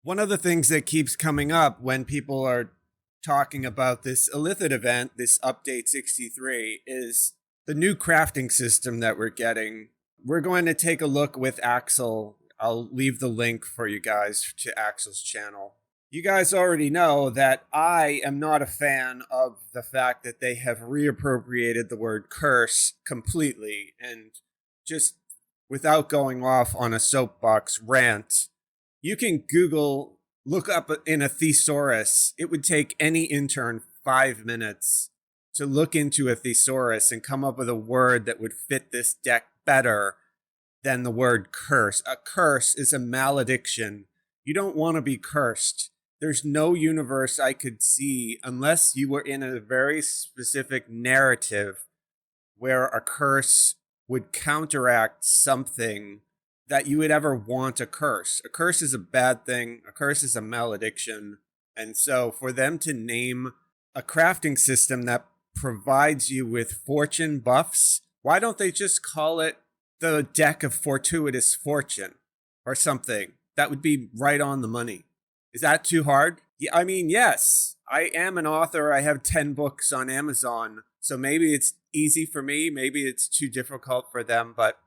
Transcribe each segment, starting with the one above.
One of the things that keeps coming up when people are talking about this Illithid event, this update 63, is the new crafting system that we're getting. We're going to take a look with Axel. I'll leave the link for you guys to Axel's channel. You guys already know that I am not a fan of the fact that they have reappropriated the word curse completely, and just without going off on a soapbox rant, you can Google, look up in a thesaurus. It would take any intern 5 minutes to look into a thesaurus and come up with a word that would fit this deck better than the word curse. A curse is a malediction. You don't want to be cursed. There's no universe I could see, unless you were in a very specific narrative, where a curse would counteract something that you would ever want a curse. A curse is a bad thing. A curse is a malediction. And so for them to name a crafting system that provides you with fortune buffs, why don't they just call it the deck of fortuitous fortune or something? That would be right on the money. Is that too hard? Yeah, I mean, yes, I am an author. I have 10 books on Amazon. So maybe it's easy for me. Maybe it's too difficult for them, but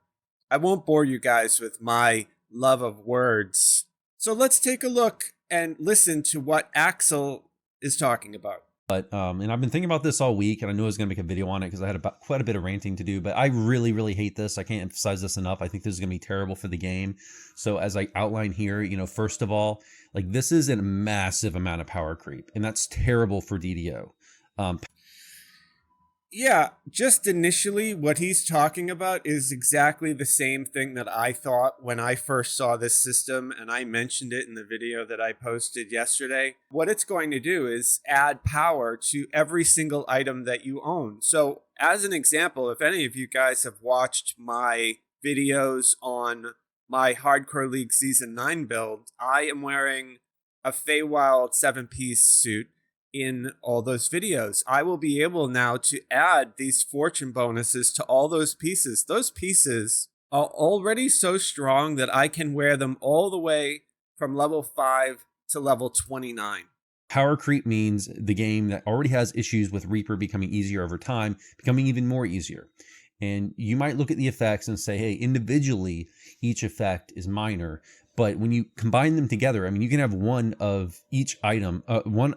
I won't bore you guys with my love of words. So let's take a look and listen to what Axel is talking about. And I've been thinking about this all week, and I knew I was going to make a video on it because I had quite a bit of ranting to do, but I really, really hate this. I can't emphasize this enough. I think this is going to be terrible for the game. So as I outline here, first of all, like, this is a massive amount of power creep, and that's terrible for DDO. Yeah, just initially what he's talking about is exactly the same thing that I thought when I first saw this system, and I mentioned it in the video that I posted yesterday. What it's going to do is add power to every single item that you own. So as an example, if any of you guys have watched my videos on my Hardcore League Season 9 build, I am wearing a Feywild 7-piece suit in all those videos. I will be able now to add these fortune bonuses to all those pieces. Those pieces are already so strong that I can wear them all the way from level 5 to level 29. Power creep means the game that already has issues with Reaper becoming easier over time, becoming even more easier. And you might look at the effects and say, hey, individually, each effect is minor. But when you combine them together, I mean, you can have one of each item,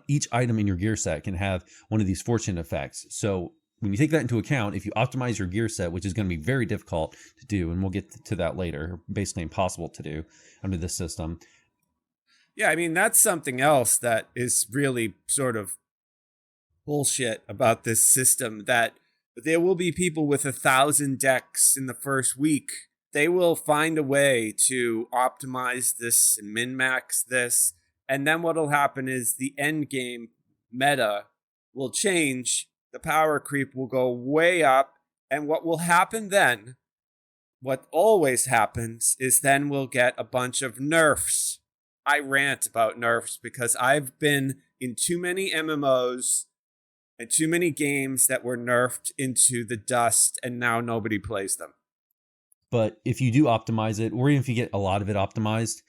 each item in your gear set can have one of these fortune effects. So when you take that into account, if you optimize your gear set, which is going to be very difficult to do, and we'll get to that later, basically impossible to do under this system. Yeah, I mean, that's something else that is really sort of bullshit about this system, that there will be people with 1,000 decks in the first week. They will find a way to optimize this and min-max this. And then what will happen is the end game meta will change. The power creep will go way up. And what will happen then, what always happens, is then we'll get a bunch of nerfs. I rant about nerfs because I've been in too many MMOs and too many games that were nerfed into the dust, and now nobody plays them. But if you do optimize it, or even if you get a lot of it optimized,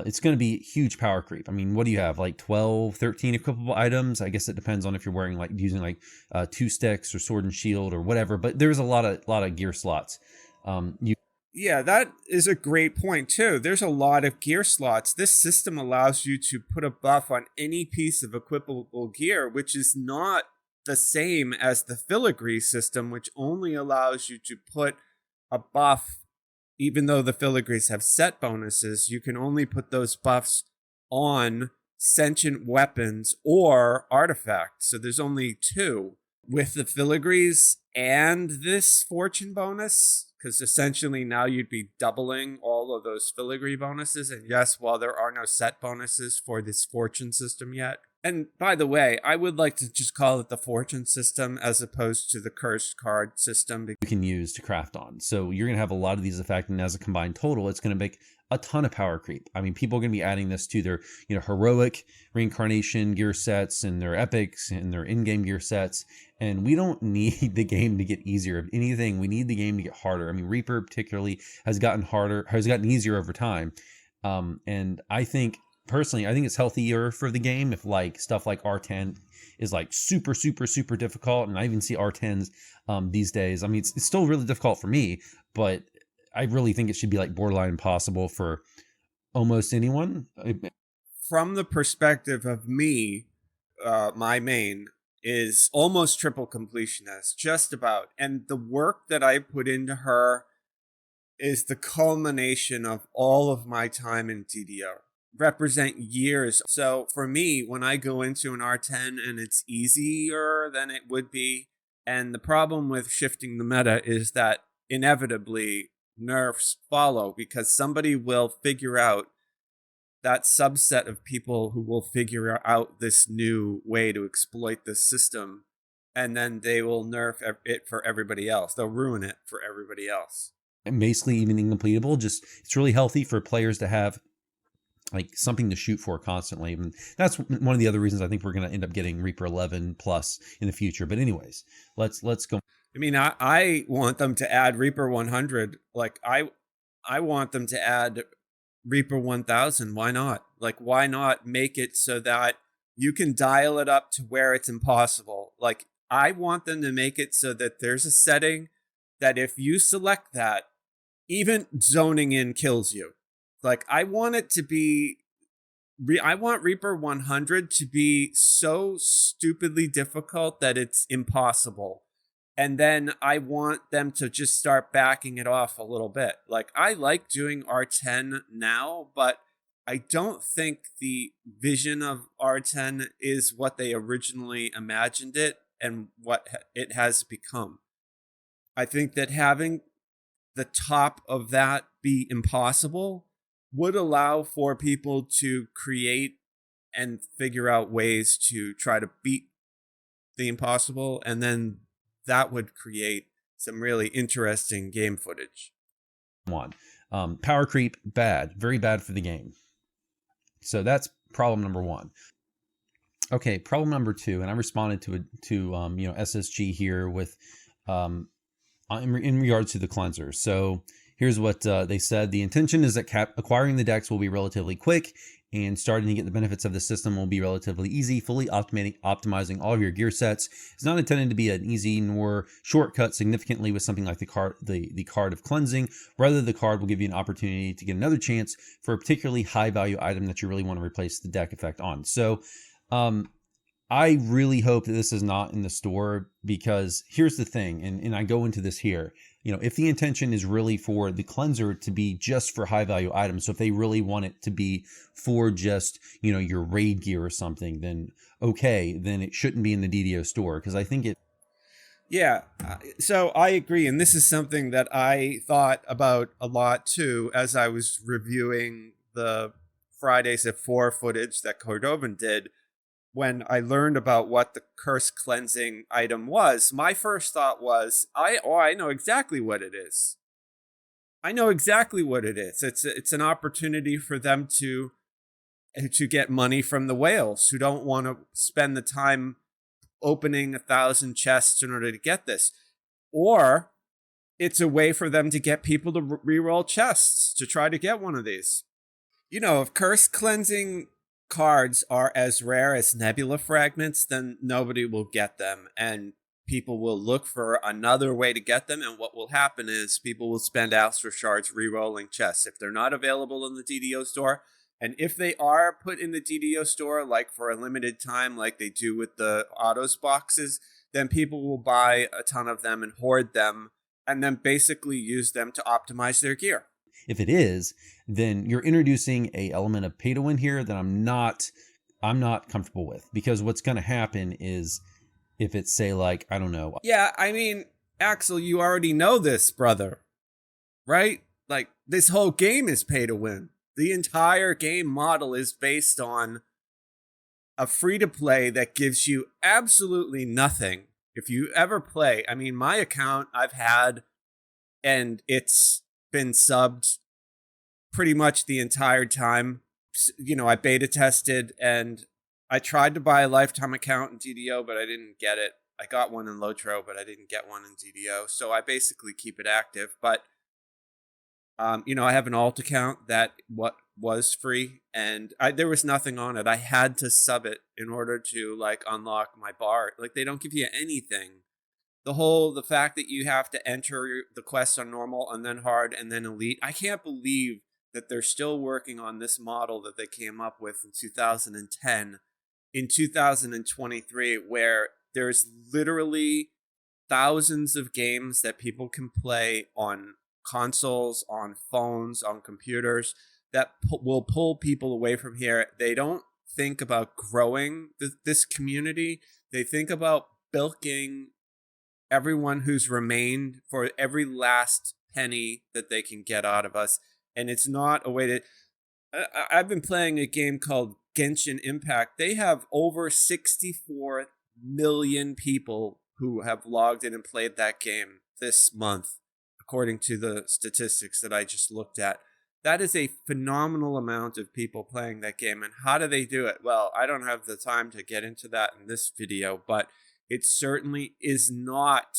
it's going to be huge power creep. I mean, what do you have? Like 12, 13 equipable items? I guess it depends on if you're wearing using 2 sticks or sword and shield or whatever. But there's a lot of gear slots. Yeah, that is a great point too. There's a lot of gear slots. This system allows you to put a buff on any piece of equipable gear, which is not the same as the filigree system, which only allows you to put a buff. Even though the filigrees have set bonuses, you can only put those buffs on sentient weapons or artifacts. So there's only 2 with the filigrees and this fortune bonus, because essentially now you'd be doubling all of those filigree bonuses. And yes, while there are no set bonuses for this fortune system yet. And by the way, I would like to just call it the fortune system as opposed to the cursed card system. You can use to craft on. So you're going to have a lot of these effects, and as a combined total, it's going to make a ton of power creep. I mean, people are going to be adding this to their, heroic reincarnation gear sets and their epics and their in-game gear sets. And we don't need the game to get easier. If anything, we need the game to get harder. I mean, Reaper particularly has gotten harder, has gotten easier over time. And I think personally, I think it's healthier for the game if like stuff like R10 is like super, super, super difficult. And I even see R10s these days. I mean, it's still really difficult for me, but I really think it should be like borderline impossible for almost anyone. From the perspective of me, my main is almost triple completionist, just about. And the work that I put into her is the culmination of all of my time in DDO. Represent years. So for me, when I go into an R10 and it's easier than it would be, and the problem with shifting the meta is that inevitably nerfs follow because somebody will figure out that subset of people who will figure out this new way to exploit the system, and then they will nerf it for everybody else. They'll ruin it for everybody else. And basically even incompletable, just it's really healthy for players to have like something to shoot for constantly. And that's one of the other reasons I think we're going to end up getting Reaper 11 plus in the future. But anyways, let's go. I mean, I want them to add Reaper 100. Like I want them to add Reaper 1000. Why not? Like, why not make it so that you can dial it up to where it's impossible? Like, I want them to make it so that there's a setting that if you select that, even zoning in kills you. Like, I want it to be, I want Reaper 100 to be so stupidly difficult that it's impossible. And then I want them to just start backing it off a little bit. Like, I like doing R10 now, but I don't think the vision of R10 is what they originally imagined it and what it has become. I think that having the top of that be impossible would allow for people to create and figure out ways to try to beat the impossible, and then that would create some really interesting game footage. Power creep, bad, very bad for the game. So that's problem number one. Okay, problem number two, and I responded to SSG here with in regards to the cleanser. So here's what they said. The intention is that acquiring the decks will be relatively quick, and starting to get the benefits of the system will be relatively easy. Fully optimizing all of your gear sets is not intended to be an easy nor shortcut significantly with something like the card of cleansing. Rather, the card will give you an opportunity to get another chance for a particularly high value item that you really want to replace the deck effect on. So I really hope that this is not in the store, because here's the thing, and I go into this here. If the intention is really for the cleanser to be just for high value items, so if they really want it to be for just, your raid gear or something, then okay, then it shouldn't be in the DDO store, because I think it. Yeah, so I agree. And this is something that I thought about a lot too, as I was reviewing the Fridays at 4 footage that Cordovan did. When I learned about what the curse cleansing item was, my first thought was, I know exactly what it is. I know exactly what it is. It's an opportunity for them to get money from the whales who don't want to spend the time opening 1,000 chests in order to get this. Or it's a way for them to get people to reroll chests to try to get one of these. If curse cleansing cards are as rare as nebula fragments, then nobody will get them, and people will look for another way to get them. And what will happen is people will spend Astral Shards re-rolling chests if they're not available in the DDO store. And if they are put in the DDO store, like for a limited time, like they do with the autos boxes, then people will buy a ton of them and hoard them, and then basically use them to optimize their gear. If it is, then you're introducing a element of pay to win here that I'm not comfortable with, because what's going to happen is if it's, say, like, I don't know. Yeah, I mean, Axel, you already know this, brother, right? Like, this whole game is pay to win. The entire game model is based on a free to play that gives you absolutely nothing. If you ever play, I mean, my account I've had, and it's been subbed pretty much the entire time. I beta tested, and I tried to buy a lifetime account in DDO, but I didn't get it. I got one in Lotro, but I didn't get one in DDO. So I basically keep it active. But, I have an alt account that was free, and there was nothing on it. I had to sub it in order to like unlock my bar. Like they don't give you anything. The fact that you have to enter the quests on normal and then hard and then elite. I can't believe that they're still working on this model that they came up with in 2010 in 2023, where there's literally thousands of games that people can play on consoles, on phones, on computers that will pull people away from here. They don't think about growing this community. They think about bilking everyone who's remained for every last penny that they can get out of us. And it's not a way to... I've been playing a game called Genshin Impact. They have over 64 million people who have logged in and played that game this month, according to the statistics that I just looked at. That is a phenomenal amount of people playing that game. And how do they do it? Well, I don't have the time to get into that in this video, but it certainly is not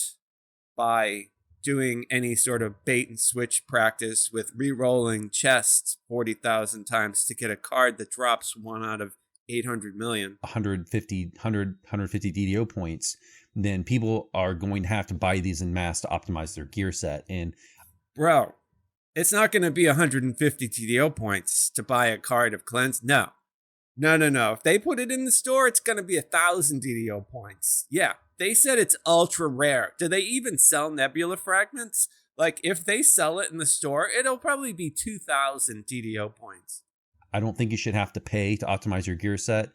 by doing any sort of bait and switch practice with re-rolling chests 40,000 times to get a card that drops 1 out of 800 million. 150 DDO points, then people are going to have to buy these in mass to optimize their gear set. And bro, it's not going to be 150 TDO points to buy a card of cleanse. No. If they put it in the store, it's going to be 1,000 DDO points. Yeah, they said it's ultra rare. Do they even sell Nebula fragments? Like, if they sell it in the store, it'll probably be 2,000 DDO points. I don't think you should have to pay to optimize your gear set.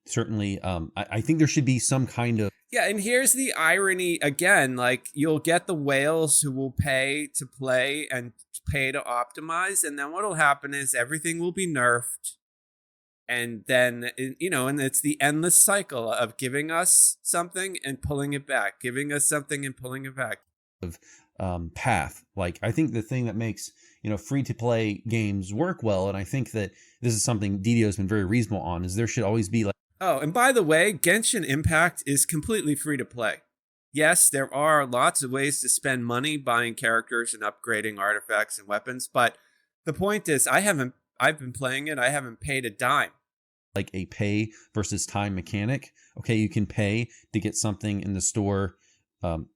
Certainly, I think there should be some kind of... Yeah, and here's the irony again. Like, you'll get the whales who will pay to play and pay to optimize, and then what'll happen is everything will be nerfed. And then, and it's the endless cycle of giving us something and pulling it back, giving us something and pulling it back. Path. Like, I think the thing that makes, free to play games work well, and I think that this is something DDO has been very reasonable on, is there should always be like... Oh, and by the way, Genshin Impact is completely free to play. Yes, there are lots of ways to spend money buying characters and upgrading artifacts and weapons, but the point is, I've been playing it, I haven't paid a dime. Like a pay versus time mechanic. Okay, you can pay to get something in the store, to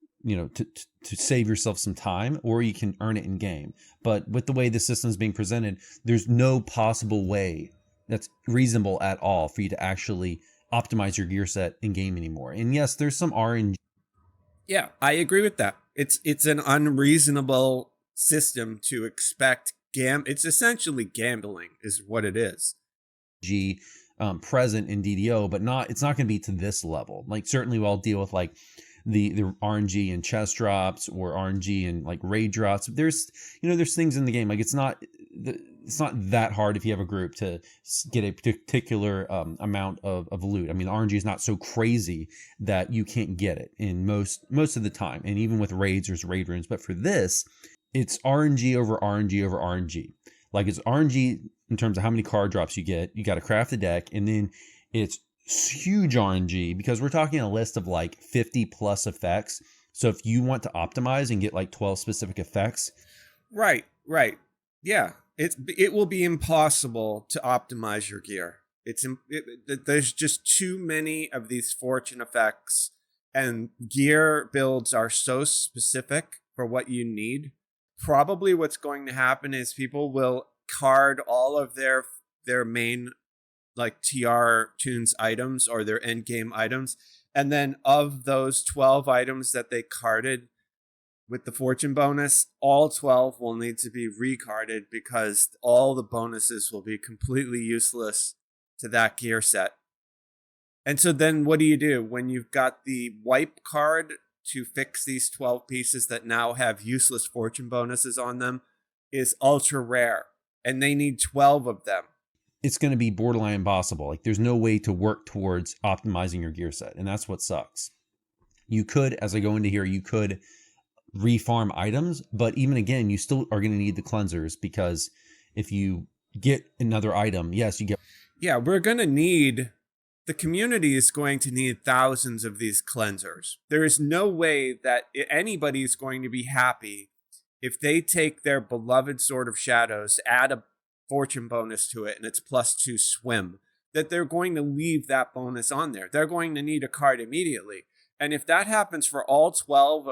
save yourself some time, or you can earn it in game. But with the way the system is being presented, there's no possible way that's reasonable at all for you to actually optimize your gear set in game anymore. And yes, there's some RNG. Yeah, I agree with that. It's an unreasonable system to expect. It's essentially gambling is what it is. Present in DDO, but it's not going to be to this level. Like, certainly we'll deal with like the RNG and chest drops, or RNG and like raid drops. There's things in the game, like it's not that hard if you have a group to get a particular amount of loot. I mean, RNG is not so crazy that you can't get it in most of the time, and even with raids, there's raid rooms. But for this, it's RNG over RNG over RNG. Like, it's RNG in terms of how many card drops you get. You got to craft the deck, and then it's huge RNG because we're talking a list of like 50 plus effects. So if you want to optimize and get like 12 specific effects. Right. Yeah. It will be impossible to optimize your gear. There's just too many of these fortune effects, and gear builds are so specific for what you need. Probably what's going to happen is people will card all of their main like TR tunes items or their end game items, and then of those 12 items that they carded with the fortune bonus, all 12 will need to be recarded because all the bonuses will be completely useless to that gear set. And so then what do when you've got the wipe card to fix these 12 pieces that now have useless fortune bonuses on them? Is ultra rare, and they need 12 of them. It's going to be borderline impossible. Like, there's no way to work towards optimizing your gear set, and that's what sucks. You could, as I go into here, you could refarm items, but even again, you still are going to need the cleansers, because if you get another item, yes, you get... Yeah, the community is going to need thousands of these cleansers. There is no way that anybody is going to be happy if they take their beloved Sword of Shadows, add fortune bonus to it and it's +2 swim, that they're going to leave that bonus on there. They're going to need a card immediately. And if that happens for all 12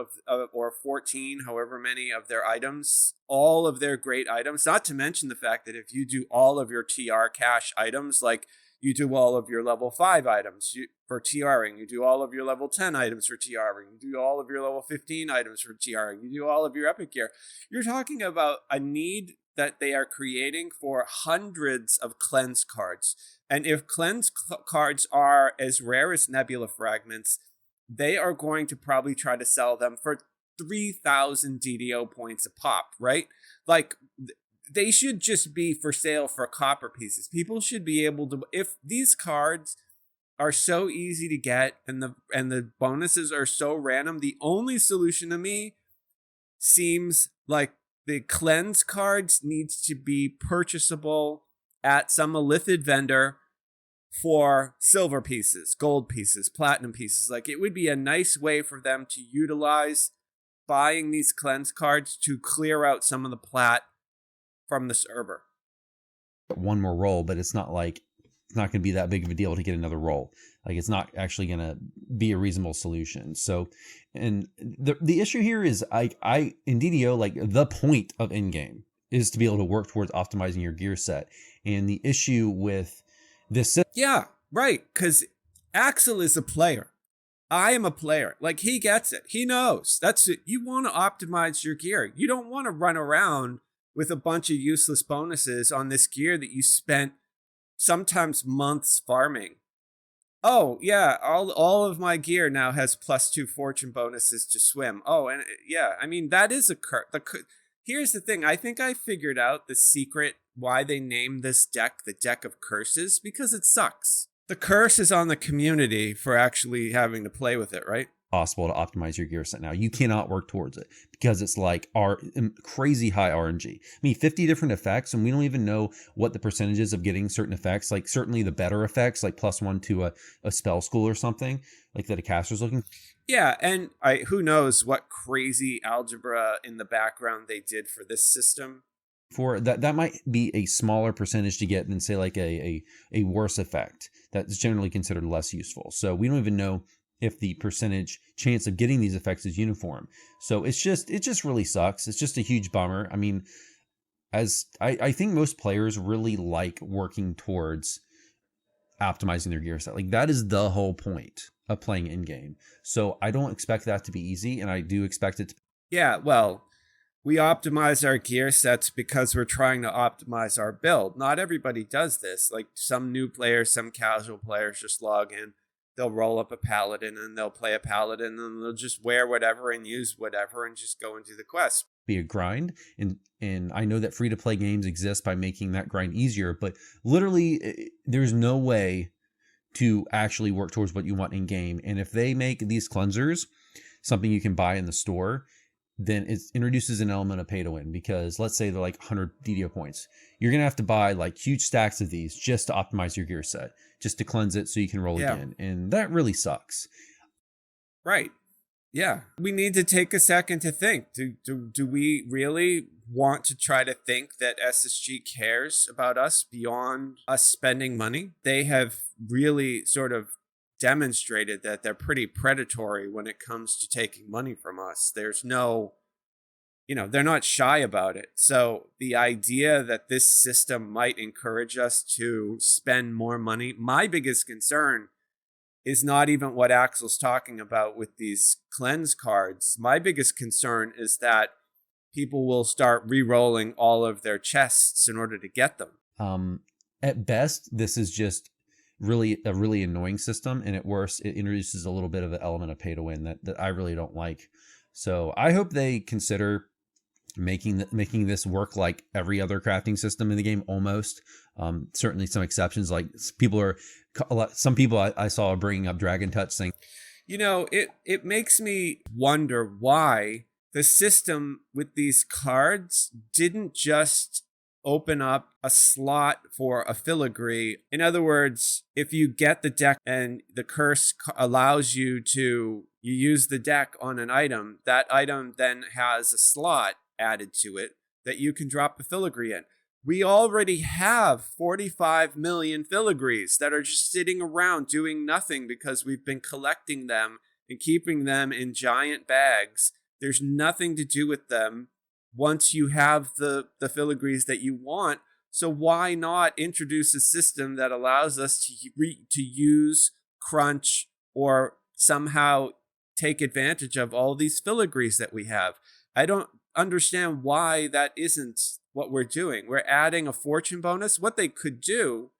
or 14, however many of their items, all of their great items, not to mention the fact that if you do all of your TR cash items, like you do all of your level 5 items for TRing, you do all of your level 10 items for TRing, you do all of your level 15 items for TRing, you do all of your epic gear, you're talking about a need that they are creating for hundreds of cleanse cards. And if cleanse cards are as rare as Nebula Fragments, they are going to probably try to sell them for 3,000 DDO points a pop, right? Like, they should just be for sale for copper pieces. People should be able to, if these cards are so easy to get and the bonuses are so random, the only solution to me seems like the cleanse cards needs to be purchasable at some illithid vendor for silver pieces, gold pieces, platinum pieces. Like, it would be a nice way for them to utilize buying these cleanse cards to clear out some of the plat from the server. One more roll, but it's not like it's not going to be that big of a deal to get another roll. Like, it's not actually going to be a reasonable solution. So, and the issue here is I in DDO, like, the point of in-game is to be able to work towards optimizing your gear set. And the issue with this, yeah, right, because Axel is a player. I am a player. Like, he gets it. He knows. That's it. You want to optimize your gear. You don't want to run around with a bunch of useless bonuses on this gear that you spent sometimes months farming. Oh, yeah, all of my gear now has +2 fortune bonuses to swim. Oh, and yeah, I mean, that is a curse. Here's the thing. I think I figured out the secret why they named this deck the Deck of Curses, because it sucks. The curse is on the community for actually having to play with it, right? Possible to optimize your gear set now. You cannot work towards it because it's like crazy high RNG. I mean, 50 different effects, and we don't even know what the percentages of getting certain effects, like certainly the better effects, like +1 to a spell school or something, like that a caster's looking. Yeah, and who knows what crazy algebra in the background they did for this system. For that might be a smaller percentage to get than, say, like a worse effect that's generally considered less useful. So we don't even know if the percentage chance of getting these effects is uniform. So it just really sucks. It's just a huge bummer. I mean, as I think most players really like working towards optimizing their gear set. Like, that is the whole point of playing in game. So I don't expect that to be easy, and I do expect it to. Yeah, well, we optimize our gear sets because we're trying to optimize our build. Not everybody does this. Like, some new players, some casual players just log in. They'll roll up a paladin and they'll play a paladin and they'll just wear whatever and use whatever and just go and do the quest. Be a grind, and I know that free to play games exist by making that grind easier, but literally there's no way to actually work towards what you want in game. And if they make these cleansers something you can buy in the store, then it introduces an element of pay to win, because let's say they're like 100 DDO points. You're going to have to buy like huge stacks of these just to optimize your gear set, just to cleanse it so you can roll again. And that really sucks. Right. Yeah. We need to take a second to think. Do we really want to try to think that SSG cares about us beyond us spending money? They have really sort of demonstrated that they're pretty predatory when it comes to taking money from us. There's no, they're not shy about it. So the idea that this system might encourage us to spend more money, my biggest concern is not even what Axel's talking about with these cleanse cards. My biggest concern is that people will start re-rolling all of their chests in order to get them. At best, this is just really a really annoying system, and at worst it introduces a little bit of an element of pay to win that I really don't like. So I hope they consider making this work like every other crafting system in the game, almost. Certainly some exceptions, like some people I saw are bringing up Dragon Touch, saying, it makes me wonder why the system with these cards didn't just open up a slot for a filigree. In other words, if you get the deck and the curse allows you use the deck on an item, that item then has a slot added to it that you can drop the filigree in. We already have 45 million filigrees that are just sitting around doing nothing because we've been collecting them and keeping them in giant bags. There's nothing to do with them once you have the filigrees that you want. So why not introduce a system that allows us to use crunch or somehow take advantage of all these filigrees that we have? I don't understand why that isn't what we're doing. We're adding a fortune bonus. What they could do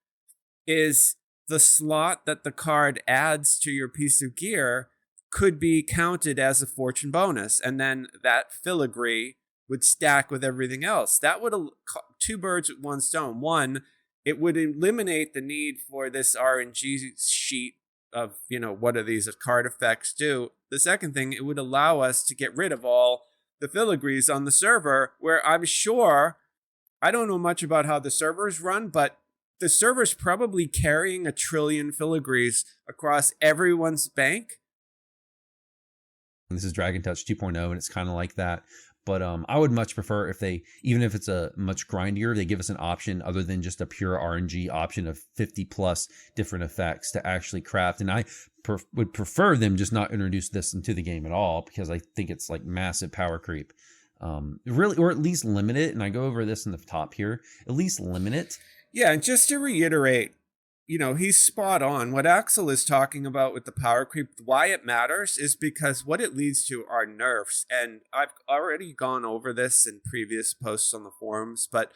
is the slot that the card adds to your piece of gear could be counted as a fortune bonus, and then that filigree would stack with everything else. That would two birds with one stone. One, it would eliminate the need for this RNG sheet of, what do these card effects do? The second thing, it would allow us to get rid of all the filigrees on the server, where I'm sure, I don't know much about how the servers run, but the server's probably carrying 1 trillion filigrees across everyone's bank. This is Dragon Touch 2.0, and it's kind of like that. But I would much prefer if they, even if it's a much grindier, they give us an option other than just a pure RNG option of 50 plus different effects to actually craft. And I would prefer them just not introduce this into the game at all, because I think it's like massive power creep. Really, or at least limit it. And I go over this in the top here, at least limit it. Yeah, and just to reiterate, he's spot on. What Axel is talking about with the power creep, why it matters is because what it leads to are nerfs. And I've already gone over this in previous posts on the forums, but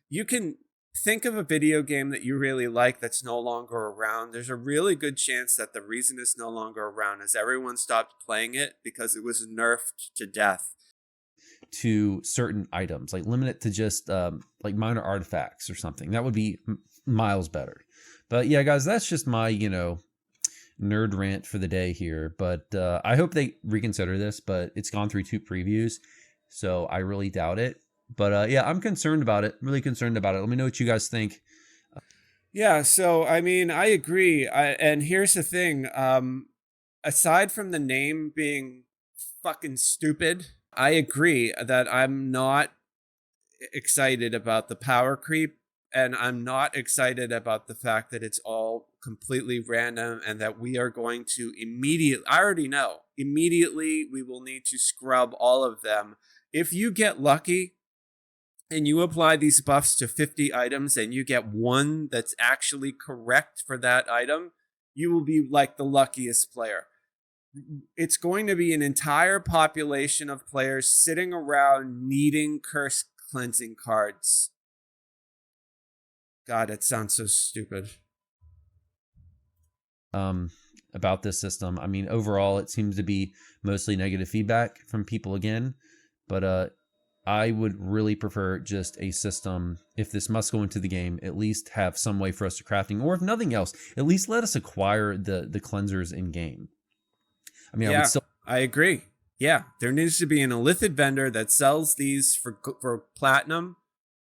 you can think of a video game that you really like that's no longer around. There's a really good chance that the reason it's no longer around is everyone stopped playing it because it was nerfed to death. To certain items, like limit it to just like minor artifacts or something. That would be miles better. But yeah, guys, that's just my, nerd rant for the day here. But I hope they reconsider this, but it's gone through 2 previews, so I really doubt it. But yeah, I'm concerned about it, really concerned about it. Let me know what you guys think. Yeah, so I mean, I agree. And here's the thing. Aside from the name being fucking stupid, I agree that I'm not excited about the power creep, and I'm not excited about the fact that it's all completely random and that we are going to immediately, I already know, immediately we will need to scrub all of them. If you get lucky and you apply these buffs to 50 items and you get one that's actually correct for that item, you will be like the luckiest player. It's going to be an entire population of players sitting around needing curse cleansing cards. God, it sounds so stupid. About this system, I mean, overall, it seems to be mostly negative feedback from people again. But I would really prefer just a system. If this must go into the game, at least have some way for us to crafting, or if nothing else, at least let us acquire the cleansers in game. I mean, yeah, I agree. Yeah, there needs to be an illithid vendor that sells these for platinum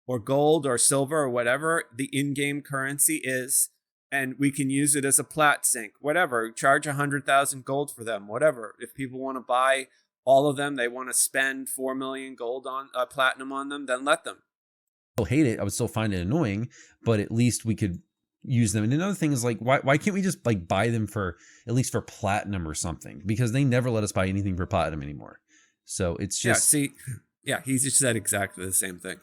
or gold or silver or whatever the in-game currency is, and we can use it as a plat sink, whatever. Charge 100,000 gold for them, whatever. If people want to buy all of them, they want to spend 4 million gold on platinum on them, then let them. I hate it. I would still find it annoying, but at least we could use them. And another thing is, like, why can't we just like buy them for at least for platinum or something? Because they never let us buy anything for platinum anymore. So it's just he just said exactly the same thing.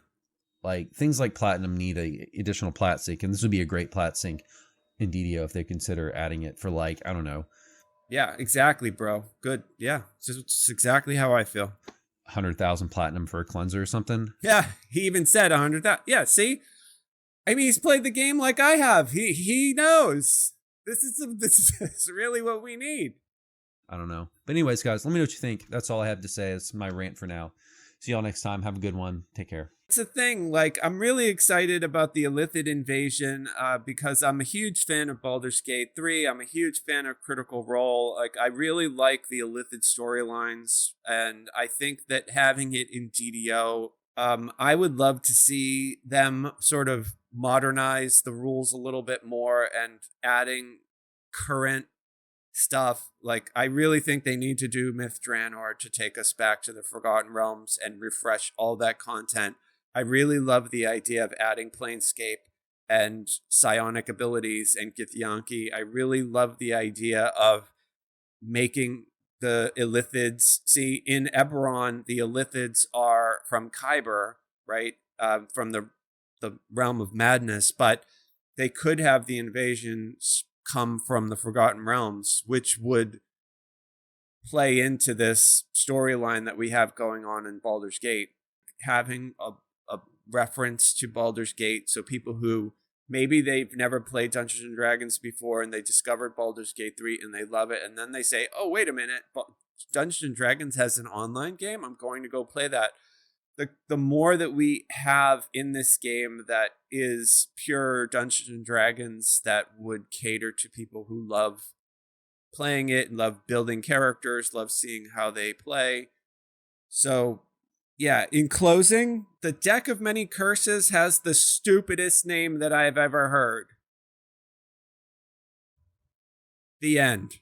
Like things like platinum need a additional plat sink, and this would be a great plat sink in DDO if they consider adding it for, like, I don't know. Yeah, exactly, bro. Good. Yeah, it's exactly how I feel. 100,000 platinum for a cleanser or something. Yeah, he even said 100,000. Yeah, see. I mean, he's played the game like I have. He knows. This is really what we need. I don't know. But anyways, guys, let me know what you think. That's all I have to say. It's my rant for now. See y'all next time. Have a good one. Take care. It's the thing. Like, I'm really excited about the Illithid invasion because I'm a huge fan of Baldur's Gate 3. I'm a huge fan of Critical Role. Like, I really like the Illithid storylines, and I think that having it in DDO, I would love to see them sort of modernize the rules a little bit more and adding current stuff. Like, I really think they need to do Myth Draenor to take us back to the Forgotten Realms and refresh all that content. I really love the idea of adding Planescape and psionic abilities and Githyanki. I really love the idea of making the Illithids. See, in Eberron, the Illithids are from Kyber, right? From the realm of madness, but they could have the invasions come from the Forgotten Realms, which would play into this storyline that we have going on in Baldur's Gate. Having a reference to Baldur's Gate, so people who maybe they've never played Dungeons and Dragons before and they discovered Baldur's Gate 3 and they love it, and then they say, oh, wait a minute, Dungeons and Dragons has an online game? I'm going to go play that. The more that we have in this game that is pure Dungeons and Dragons that would cater to people who love playing it and love building characters, love seeing how they play. So, yeah, in closing, the Deck of Many Curses has the stupidest name that I've ever heard. The end.